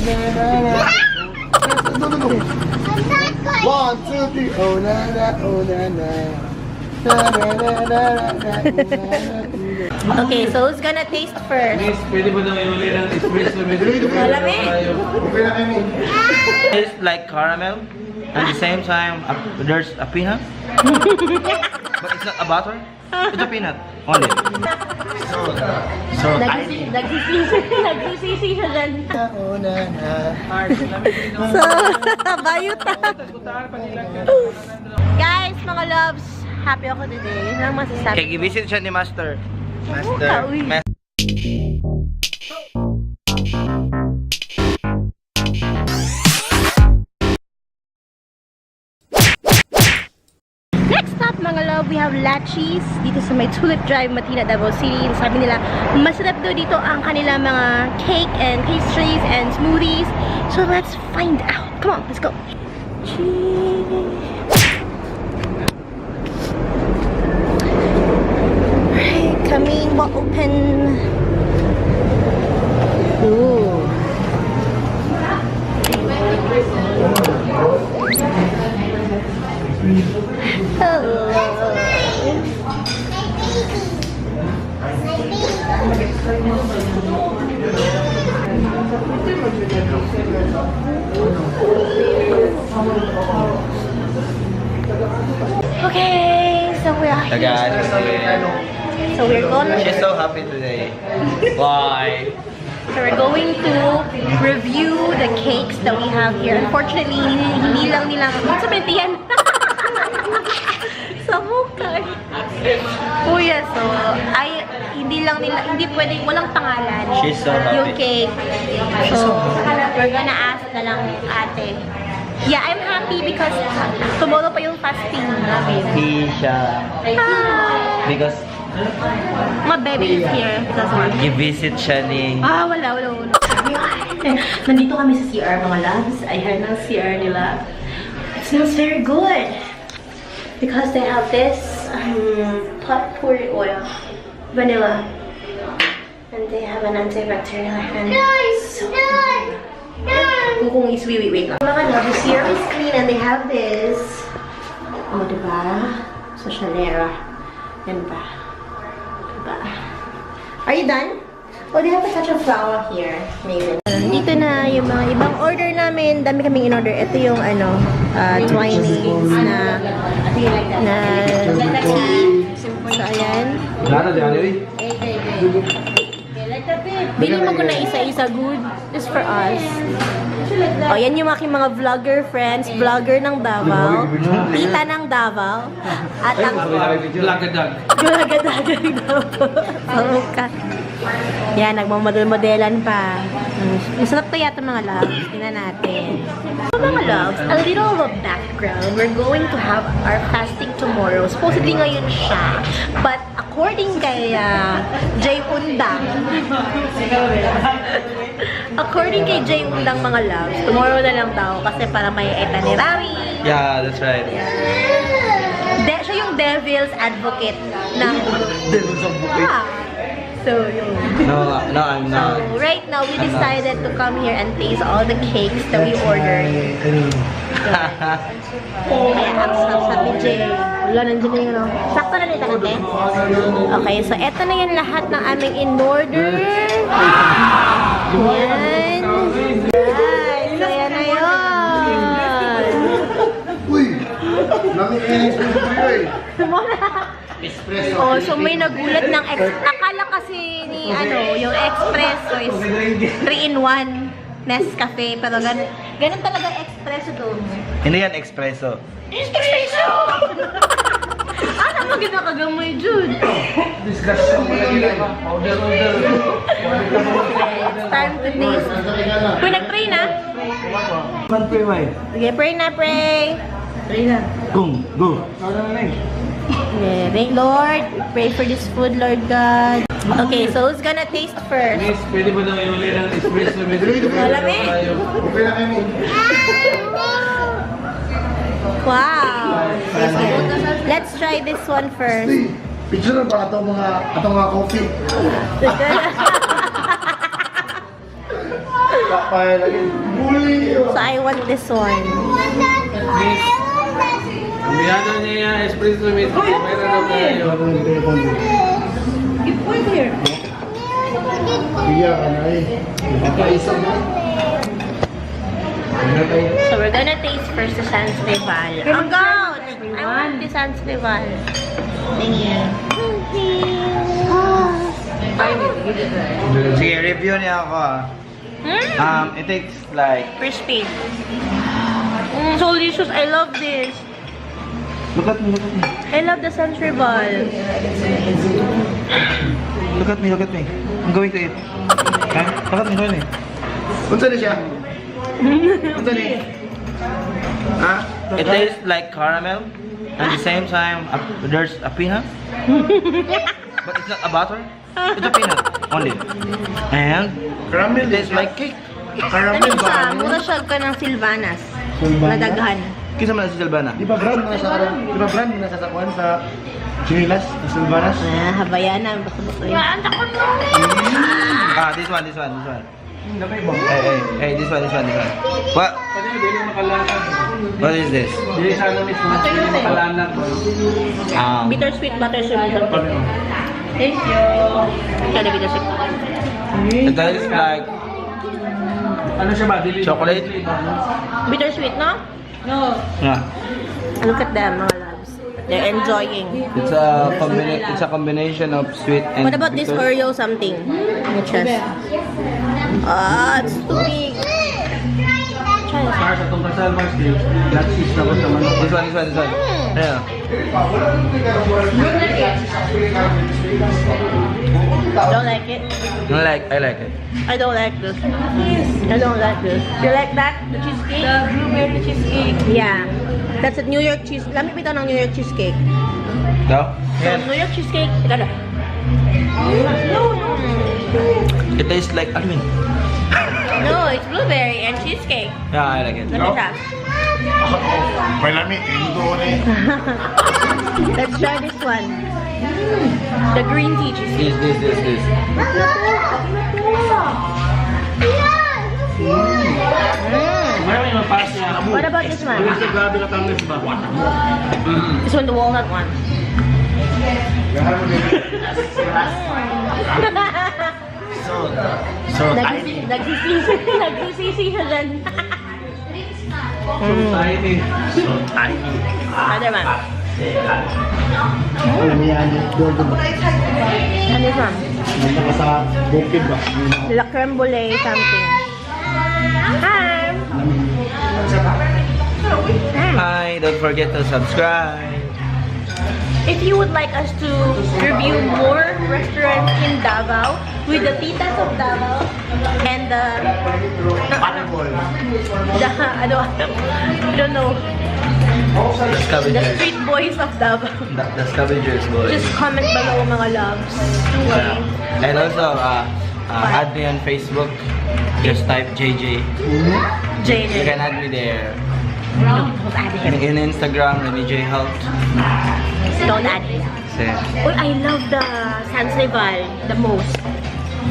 1, 2, 3. Oh na na, oh na na. Okay, so who's gonna taste first? Miss, pwede ba naman yung ulit ng espresso? Malamig. Okay na kami. It's like caramel. At the same time, there's a peanut. But it's not a butter. It's a peanut only. So Nagsisisi siya dyan. Oh na na. So, bayuta. Guys, mga loves, happy ako today. Yun lang masasabi. Kaya gibisit siya ni Master. Uy. Next stop, mga love, we have Lachis dito sa may Tulip Drive, Matina, Davao City. Sabi nila, masarap daw dito ang kanilang mga cake and pastries and smoothies. So let's find out. Come on, let's go. Alright, coming, walk open. Ooh. Okay, so we are The here. guys, So we're going. she's so happy today. Why? So we're going to review the cakes that we have here. Unfortunately, hindi lang nila sabihin yan. Sa mukha. Kuya, so hindi lang nila, hindi pwedeng, walang pangalan. She's so happy. Yung cake. So, we're gonna ask na lang ate. Yeah, I'm happy because tomorrow pa yung fasting namin. Happy siya. Hi! Because My baby is here. That's why. gibisit siya ni... Wala. Nandito kami sa CR, mga loves. Ayan ang CR nila. It smells very good. Because they have this potpourri oil, vanilla, and they have an antibacterial and so kung is wait lang. Mga loves, the CR is clean and they have this. Oh, diba? So, Shalera. Yan ba? Diba? Are you done? Oh, they have a touch of flour here. Maybe. Dito na yung mga ibang order namin. Dami kaming in-order. Ito yung Twinings na tea. So, ayan. Lana, di ano eh? Bili mo ko na isa-isa. Good. This for us. O, yan yung aking mga vlogger friends. Vlogger ng Davao. Tita ng Davao. At ang... Lagadag. Gulagadagang Davao. So, yan, nagmamadel-modelan pa. Masarap to yata mga loves. Tingnan natin. So, mga loves, a little of a background. We're going to have our fasting tomorrow. Supposedly ngayon siya. But according kay Jay Undang, according kay Jay Undang mga loves, tomorrow na lang daw kasi para may itinerary. Yeah, that's right. Siya yung devil's advocate ng... Devil's advocate? Yeah. So, yun. No, I'm not. So, right now, we decided to come here and taste all the cakes that we ordered. Kaya, ang sarap ni Jay. Wala, nandiyan na yun, no? Sakto na nito natin. Okay, so eto na yan lahat ng aming in-order. Yan. Guys, so yan na yun. Uy! Nangyayin ko eh. Oh, so may nagulat ng akala kasi ni yung espresso is 3-in-1 Nescafe, pero ganun talaga espresso to. Hindi yan espresso. Espresso! Ano mo ginakagamay, Jude? Discussion mo lang yun. Order. It's time to taste. Uy, nag-pray na? Man, pray, may. Sige, pray na, pray. Pray na. Go. Okay, Lord, we pray for this food, Lord God. Okay, so who's gonna taste first? Miss, pwede ba naman yung ulit ng espresso? Malamig. Okay na kami. Wow. Let's try this one first. Hey, picture na ba itong mga coffee? Kapay lagi. Uli. So I want this one. Enviado niya yung espresso mit. Meron daw kayo. Iya kan ay. Apa isang na? So we're gonna taste first the Sanseval. Ang goat! I want the Sanseval. Sige, review niya ako it takes like... Crispy. So delicious. I love this. Look at me. I love the Sanseval. Look at me. I'm going to eat. Ha? Look at me. Unsa na siya? Unsa ni? Ha? It tastes like caramel. At the same time, there's a peanut. But it's not a butter. It's a peanut only. And Caramel it tastes like cake. Caramel Ano siya? ba? Mura siya ka ng Silvanas. Silvanas? Nadaghan. Kisa man si Silvana. Di ba brand na sa di ba brand na sa sakuan sa Chinilas, sa Silvanas? Ah, Habayanan. Basta-basta yun. This one. Hey, this one. What? Kasi hindi makalanag. What is this? Hindi sana mismo. Hindi makalanag. Bittersweet. Thank you. Kaya bittersweet. It tastes like Ano siya ba? Dili chocolate. Bittersweet, no? No. Yeah. Look at them, mga loves. They're enjoying. It's a combination of sweet and What about this bitter. Oreo something? Chest. Ah, it's too big. Try this. Para sa itong kasal, Mars, that cheese na basta man. This one. Yeah. Don't like it? I like it. I don't like this. I don't like this. You like that? The cheesecake? The blueberry cheesecake. Yeah. That's a New York cheese. Lamig ito ng New York cheesecake. No? So, New York cheesecake. Teka na. It tastes like almond. No, it's blueberry and cheesecake. Yeah, I like it. Let me try. May lami, ito ni. Let's try this one. The green tea cheesecake. This. Meron yung mapas niya. What about this one? Kasi grabe na tamis ba? This one, the walnut one. Nagsisisi siya dyan. Society. Other one. Alam niya ni Jordan ba? And this one. Nandun ka sa bukid ba? La creme brulee something. Hi! Hi, don't forget to subscribe. If you would like us to review more restaurants in Davao with the titas of Davao and the I don't know, The the scavengers. street boys of Davao. The scavengers, boy. Just comment below, mga loves. And also, add me on Facebook. Just type JJ. You JJ. can add me there. Don't add him. In Instagram, let me J Help. Don't add him. Oh, I love the Sanseval the most.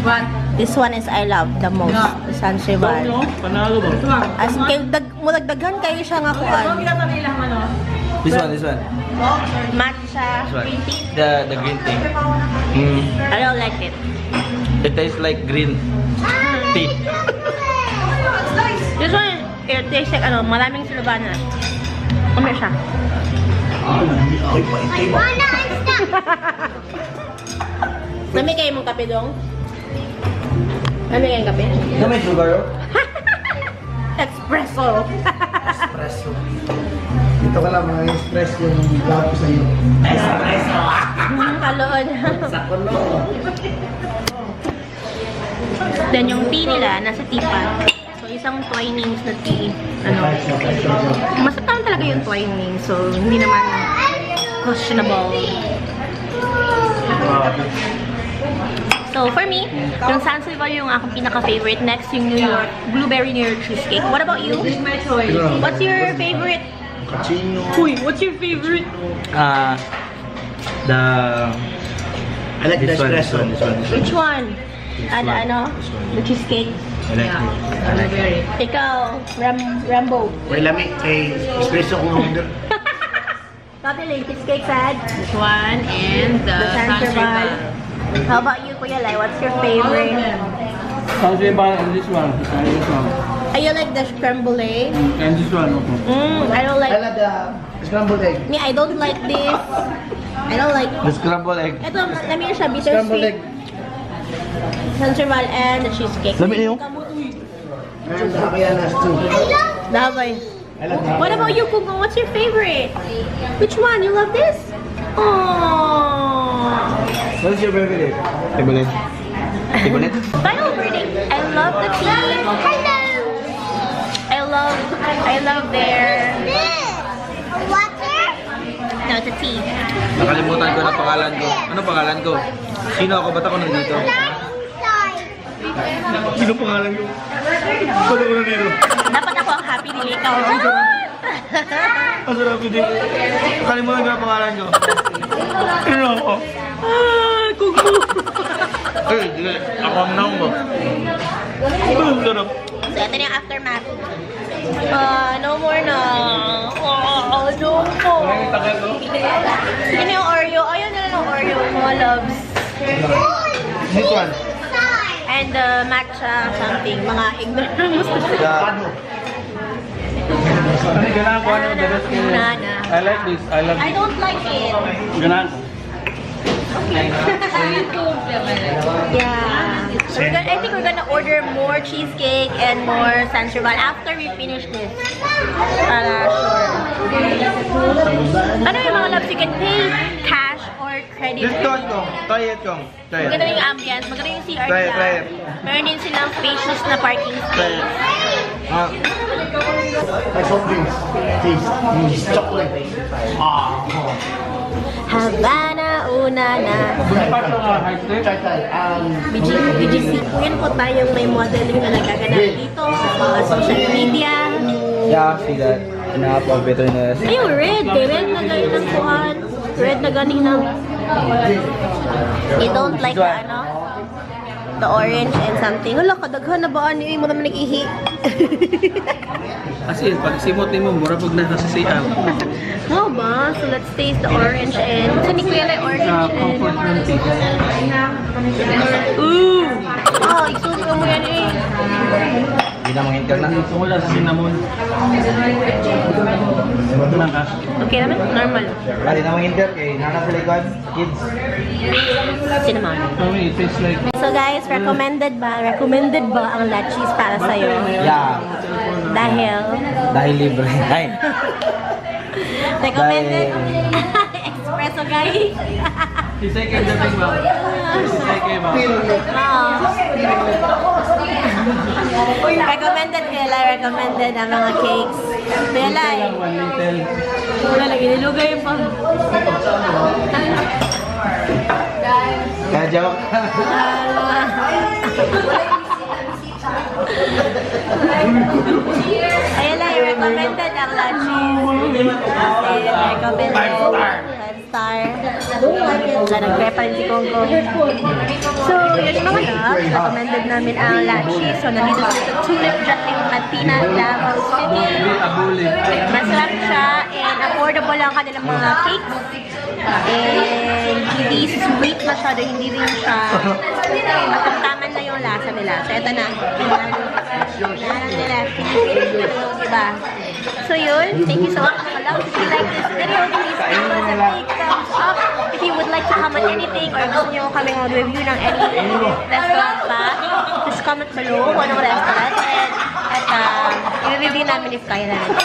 What? This one is I love the most. The Sanseval. Panalo ba? As kay mulagdagan kayo siya nga kuan. This one. Matcha, This one. green tea. The green tea. I don't like it. It tastes like green tea. This one, it tastes like maraming silvanas. Kumaya siya. Nami kayo mong kape dong? Nami kayong kape? May sugar, oh? Espresso. Espresso. Dito ka lang mga express yung vlog ko sa iyo. Kaloon. Then yung tea nila, nasa teapot. So isang Twinings na tea. Masarap talaga yung Twinings. So hindi naman questionable. So for me, yung Sanseval yung akong pinaka-favorite. Next yung New York, Blueberry New York Cheesecake. What about you? My choice. What's your favorite? Cappuccino. Uy, what's your favorite? The... I like the This one. Which one? This Ano? one. The cheesecake? I like it. I like it. Ikaw, Rambo. May lami kay espresso kong order. Coffee cheesecake sad. This one and the Sancherval. How about you, Kuya Lai? What's your favorite? Sancherval and this one. And this one. You like the scrambled egg? And this one. Okay. I don't I like. love the scrambled egg. Me, I don't like this. I don't like. The scrambled egg. Ito, lami na siya, Scrambled egg. bittersweet. Sancherval and the cheesecake. Lami niyo? And the Hakayanas too. Dahoy. I love the What about you, Kuko? What's your favorite? Which one? You love this? Oh. What's your favorite? Tibulit. Tibulit? Final verdict. I love the tea. Hello. I love their water. No, it's a tea. Nakalimutan ko na pangalan ko. Ano pangalan ko? Sino ako? Ba't ako nandito? Sino pangalan ko? Ba't ako nandito? Dapat ako ang happy nila ikaw. Ang sarap ko din. Nakalimutan ko na pangalan ko. Sino ako? Kuko. Ay, di. Ako ang naong mo. Ang sarap. So, ito na yung aftermath. No more na. Oh, no more. Ano yung Oreo? Ayaw nila ng Oreo, mga loves. This one. And matcha something. Mga ignorance. Ano ganaan ko ano the best kaya? Nana. I like this. I love I this. don't like it. Ganaan. Yeah. I think we're gonna order more cheesecake and more Sancherval after we finish this. Para sure. Ano yung mga loves? You can pay cash or credit. This one kong. Try it kong. Try it. Maganda yung ambience, maganda yung CR Try it, nila. try it. Meron din silang spacious na parking Try it. space. Ah. My soft drinks. Taste. Chocolate. Havana, una na. Part of our high step. Try. BGC. Ngayon po tayong may modeling na nagaganap dito sa mga social media. Yeah, see that. Enough of bitterness. Ay, yung red. Red na ganin ng kuhan. Red na ganin ng... You don't like the ano? The orange and something. Wala, kadaghan na ba? Ano yung mo naman nag-ihi? Kasi pag simot ni mo, mura pag nasa CR. Wow ba? So let's taste the orange and... So, ni Kuya Lai orange and... Comfort tea. Ooh! Oh, isuso mo yan eh. Hindi na mga internet. Gusto ko lang sa cinnamon. Ito lang ka. Okay naman? Normal. Hindi na mga inter kay Nana Silicon. Kids. Cinnamon. For me, it tastes like So guys, recommended ba? Recommended ba ang Lachis para sa'yo? Yeah. Dahil... Dahil libre. Ay. Recommended? Espresso guys? the second dating ba? The second ba? Recommended kaya Lai, recommended ang mga cakes. Kaya Lai, One little. wala lang, inilugay pa. Kaya joke. Kaya Lai, recommended ang Lachis. Recommended. 5 star. 5 star. Sa nag-prepare si Kongko. So, yun yung mga loves. Recommended namin ang Lachis. So, nandito sa Tulip Jating Cantina, Davao City. Abuli. Masarap siya and affordable lang kanilang mga cakes. And hindi sweet masyado, hindi rin siya matataman na yung lasa nila. So, ito na. Nanan nila. Diba? So, yun. Thank you so much for love. If you like this video, please give us a big thumbs up. If you would like to comment anything or gusto nyo kami mag-review ng any restaurant pa, just comment below kung anong restaurant. At i-review namin if kaya namin.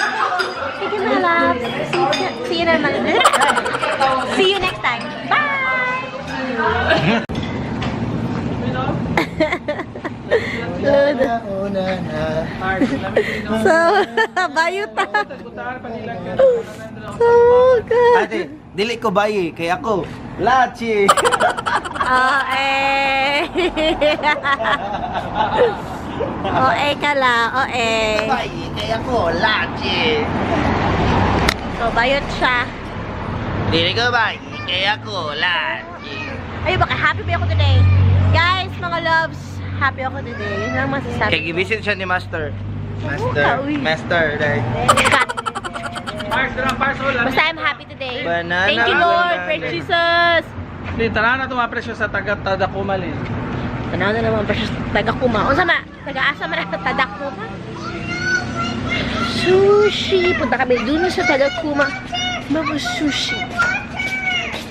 Thank you, my love. See you naman. See you next time. Bye! So, bayuta. So good. Ate, dili ko bayi. Kaya ako. Lachi. Ka la. Bayi. Kaya ako. Lachi. So, bayot siya. Dili ko bayi. Kaya ako. Lachi. Ay, baka happy ba ako today? Guys, mga loves, happy ako today. Yun lang masasabi. Kaya gibisit siya ni Master. Uy. Master, like. Cut. Parcel. Basta I'm happy today. Banana, Thank you, Lord. banana. Praise Jesus. Hindi, tala na ito mga presyo sa taga-Tadakumalin. Tanaw na naman pa siya taga-kuma. O sama, taga-asa man ang tadak-kuma. Sushi. Punta kami dun sa taga-kuma. Mga sushi.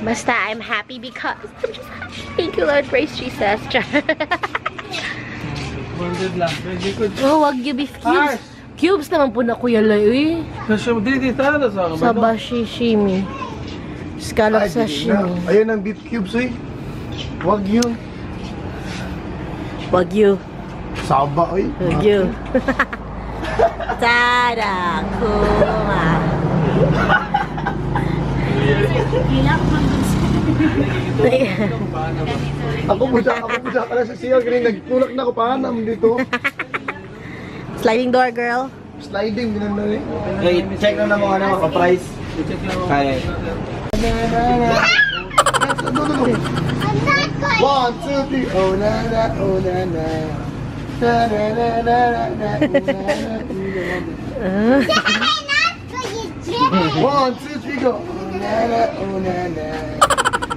Basta, I'm happy because I'm just happy. Thank you, Lord. Praise Jesus. 100 lang. Very good. Oh, Wagyu beef cubes. Cubes naman po na Kuya Loy. Presyo, dito na sa Saba sashimi. Scallop sashimi. Ayun ang beef cubes, eh. Wagyu. Wagyu. Saba, eh. Wagyu. Tada! Kuma. Ako po siya pala sa CR. Ganyan, nagtulak na ako paanam dito. Sliding door, girl. Sliding, ganun na rin. Hey, check na mo ano, price. Kaya. One, two, three. Oh, na, na, oh, na, na. Na, na, na, na, na, na, One, two, three, go. Oh, na, na, oh, na, na.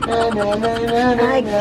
Na, na, na, na, na, na.